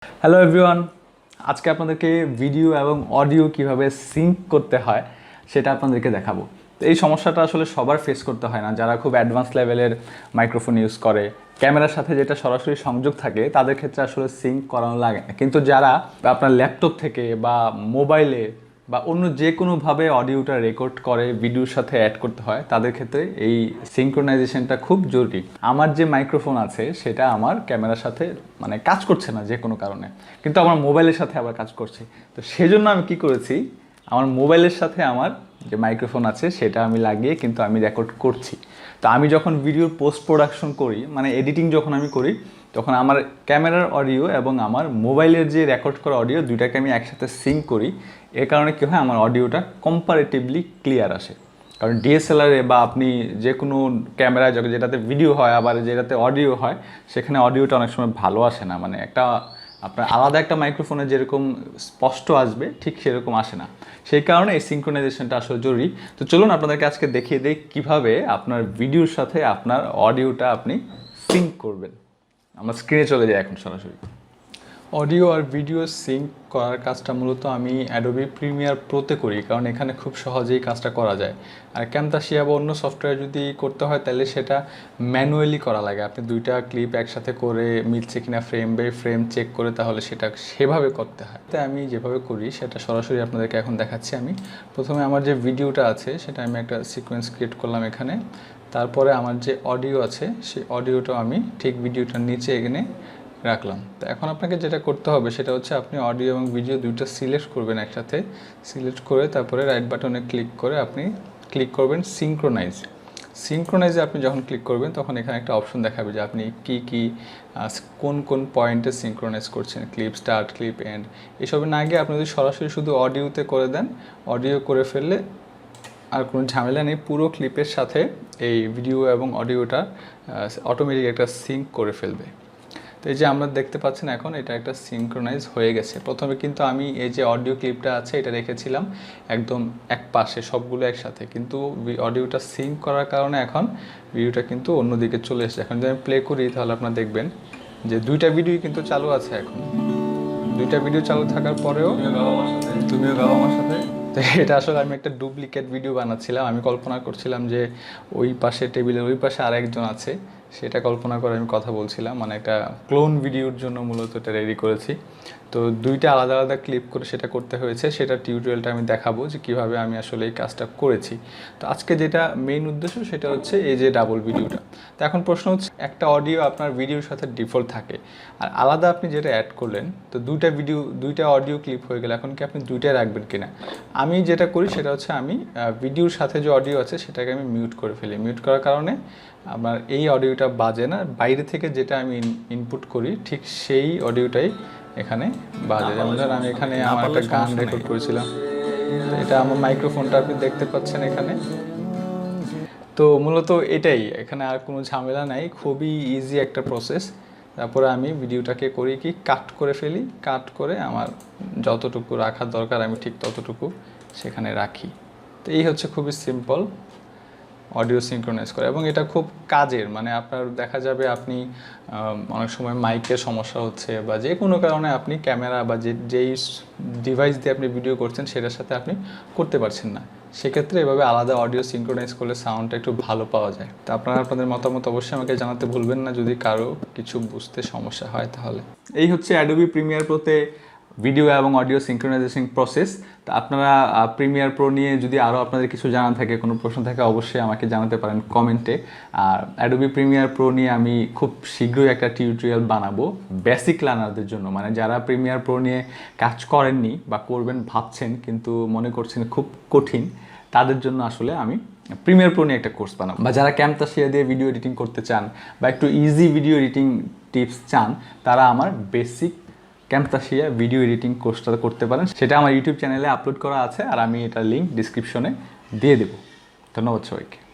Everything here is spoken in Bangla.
হ্যালো এভরিওয়ান, আজকে আপনাদেরকে ভিডিও এবং অডিও কিভাবে সিঙ্ক করতে হয় সেটা আপনাদেরকে দেখাবো। তো এই সমস্যাটা আসলে সবার ফেস করতে হয় না। যারা খুব অ্যাডভান্স লেভেলের মাইক্রোফোন ইউজ করে, ক্যামেরার সাথে যেটা সরাসরি সংযোগ থাকে, তাদের ক্ষেত্রে আসলে সিঙ্ক করানো লাগে না। কিন্তু যারা আপনার ল্যাপটপ থেকে বা মোবাইলে বা অন্য যে কোনোভাবে অডিওটা রেকর্ড করে ভিডিওর সাথে অ্যাড করতে হয়, তাদের ক্ষেত্রে এই সিঙ্ক্রোনাইজেশনটা খুব জরুরি। আমার যে মাইক্রোফোন আছে সেটা আমার ক্যামেরার সাথে কাজ করছে না যে কোনো কারণে, কিন্তু আমার মোবাইলের সাথে আবার কাজ করছে। তো সেজন্য আমি কি করেছি, আমার মোবাইলের সাথে আমার যে মাইক্রোফোন আছে সেটা আমি লাগিয়ে কিন্তু আমি রেকর্ড করছি। তো আমি যখন ভিডিওর পোস্ট প্রোডাকশন করি, এডিটিং যখন আমি করি, তখন আমার ক্যামেরার অডিও এবং আমার মোবাইলের যে রেকর্ড করা অডিও দুইটাকে আমি একসাথে সিঙ্ক করি। এর কারণে কী হয়, আমার অডিওটা কম্পারেটিভলি ক্লিয়ার আসে। কারণ ডিএসএলআরে বা আপনি যে কোনো ক্যামেরায় যেটাতে ভিডিও হয় আবার যেটাতে অডিও হয়, সেখানে অডিওটা অনেক সময় ভালো আসে না। একটা আপনার আলাদা একটা মাইক্রোফোনে যেরকম স্পষ্ট আসবে ঠিক সেরকম আসে না। সেই কারণে এই সিঙ্ক্রোনাইজেশনটা আসলে জরুরি। তো চলুন আপনাদেরকে আজকে দেখিয়ে দিই কীভাবে আপনার ভিডিওর সাথে আপনার অডিওটা আপনি সিঙ্ক করবেন। আমরা স্ক্রিনে চলে যাই এখন সরাসরি। অডিও আর ভিডিও সিঙ্ক করার কাজটা মূলত আমি অ্যাডোবি প্রিমিয়ার প্রোতে করি, কারণ এখানে খুব সহজেই কাজটা করা যায়। আর ক্যামতাসিয়া বা অন্য সফটওয়্যার যদি করতে হয় তাহলে সেটা ম্যানুয়ালি করা লাগে। আপনি দুইটা ক্লিপ একসাথে করে মিলছে কিনা ফ্রেম বাই ফ্রেম চেক করে তাহলে সেটা সেভাবে করতে হয়। তাই আমি যেভাবে করি সেটা সরাসরি আপনাদেরকে এখন দেখাচ্ছি। আমি প্রথমে আমার যে ভিডিওটা আছে সেটা আমি একটা সিকোয়েন্স ক্রিয়েট করলাম এখানে। তারপরে আমার যে অডিও আছে সেই অডিওটাও আমি ঠিক ভিডিওটার নিচে এখানে রাখলাম। তো এখন আপনাকে যেটা করতে হবে সেটা হচ্ছে আপনি অডিও এবং ভিডিও দুইটা সিলেক্ট করবেন একসাথে। সিলেক্ট করে তারপরে রাইট বাটনে ক্লিক করে আপনি ক্লিক করবেন সিঙ্ক্রোনাইজে আপনি যখন ক্লিক করবেন তখন এখানে একটা অপশন দেখাবে যে আপনি কোন কোন পয়েন্টে সিঙ্ক্রোনাইজ করছেন, ক্লিপ স্টার্ট, ক্লিপ এন্ড। এসবে না গিয়ে আপনি যদি সরাসরি শুধু অডিওতে করে দেন, অডিও করে ফেললে আর কোনো ঝামেলা নেই, পুরো ক্লিপের সাথে এই ভিডিও এবং অডিওটা অটোমেটিক একটা সিঙ্ক করে ফেলবে। তো এই যে আমরা দেখতে পাচ্ছেন এখন এটা একটা সিঙ্ক্রোনাইজ হয়ে গেছে। প্রথমে কিন্তু আমি এই যে অডিও ক্লিপটা আছে এটা রেখেছিলাম একদম এক পাশে সবগুলো একসাথে, কিন্তু অডিওটা সিঙ্ক করার কারণে এখন ভিডিওটা কিন্তু অন্যদিকে চলে এসেছে। এখন যদি আমি প্লে করি তাহলে আপনারা দেখবেন যে দুইটা ভিডিওই কিন্তু চালু আছে। এখন দুইটা ভিডিও চালু থাকার পরেও তুমিও গাও আমার সাথে। তো এটা আসলে আমি একটা ডুপ্লিকেট ভিডিও বানাচ্ছিলাম। আমি কল্পনা করছিলাম যে ওই পাশে টেবিলের ওই পাশে আরেকজন আছে, সেটা কল্পনা করে আমি কথা বলছিলাম। একটা ক্লোন ভিডিওর জন্য মূলত এটা রেডি করেছি। তো দুইটা আলাদা আলাদা ক্লিপ করে সেটা করতে হয়েছে। সেটা টিউটোরিয়ালটা আমি দেখাবো যে কীভাবে আমি আসলে এই কাজটা করেছি। তো আজকে যেটা মেইন উদ্দেশ্য সেটা হচ্ছে এই যে ডাবল ভিডিওটা। তো এখন প্রশ্ন হচ্ছে, একটা অডিও আপনার ভিডিওর সাথে ডিফল্ট থাকে আর আলাদা আপনি যেটা অ্যাড করলেন, তো দুইটা অডিও ক্লিপ হয়ে গেলে এখন কি আপনি দুইটাই রাখবেন কিনা? আমি যেটা করি সেটা হচ্ছে আমি ভিডিওর সাথে যে অডিও আছে সেটাকে আমি মিউট করে ফেলি। মিউট করার কারণে আমার এই অডিওটা বাজে না, বাইরে থেকে যেটা আমি ইনপুট করি ঠিক সেই অডিওটাই এখানে বাজে। যেমন ধরেন আমি এখানে আমার একটা গান রেকর্ড করেছিলাম, এটা আমার মাইক্রোফোনটা আপনি দেখতে পাচ্ছেন এখানে। তো মূলত এটাই, এখানে আর কোনো ঝামেলা নাই, খুবই ইজি একটা প্রসেস। তারপরে আমি ভিডিওটাকে করি কি কাট করে ফেলি, কাট করে আমার যতটুকু রাখার দরকার আমি ঠিক ততটুকু সেখানে রাখি। তো এই হচ্ছে খুবই সিম্পল অডিও সিঙ্ক্রোনাইজ করে, এবং এটা খুব কাজের। আপনার দেখা যাবে আপনি অনেক সময় মাইকের সমস্যা হচ্ছে বা যে কোনো কারণে আপনি ক্যামেরা বা যেই ডিভাইস দিয়ে আপনি ভিডিও করছেন সেটার সাথে আপনি করতে পারছেন না, সেক্ষেত্রে এভাবে আলাদা অডিও সিঙ্ক্রোনাইজ করলে সাউন্ডটা একটু ভালো পাওয়া যায়। তো আপনারা আপনাদের মতামত অবশ্যই আমাকে জানাতে ভুলবেন না যদি কারো কিছু বুঝতে সমস্যা হয় তাহলে। এই হচ্ছে অ্যাডোবি প্রিমিয়ার প্রোতে ভিডিও এবং অডিও সিঙ্ক্রোনাইজেশন প্রসেস। তো আপনারা প্রিমিয়ার প্রো নিয়ে যদি আরও আপনাদের কিছু জানা থাকে, কোনো প্রশ্ন থাকে, অবশ্যই আমাকে জানাতে পারেন কমেন্টে। আর অ্যাডোবি প্রিমিয়ার প্রো নিয়ে আমি খুব শীঘ্রই একটা টিউটোরিয়াল বানাবো বেসিক লার্নারদের জন্য, যারা প্রিমিয়ার প্রো নিয়ে কাজ করেননি বা করবেন ভাবছেন কিন্তু মনে করছেন খুব কঠিন, তাদের জন্য আসলে আমি প্রিমিয়ার প্রো নিয়ে একটা কোর্স বানাবো। বা যারা ক্যামতাসিয়া দিয়ে ভিডিও এডিটিং করতে চান বা একটু ইজি ভিডিও এডিটিং টিপস চান, তারা আমার বেসিক ক্যামতাসিয়া ভিডিও এডিটিং কোর্সটা করতে পারেন। সেটা আমার ইউটিউব চ্যানেলে আপলোড করা আছে আর আমি এটার লিঙ্ক ডিসক্রিপশনে দিয়ে দেবো। ধন্যবাদ সবাইকে।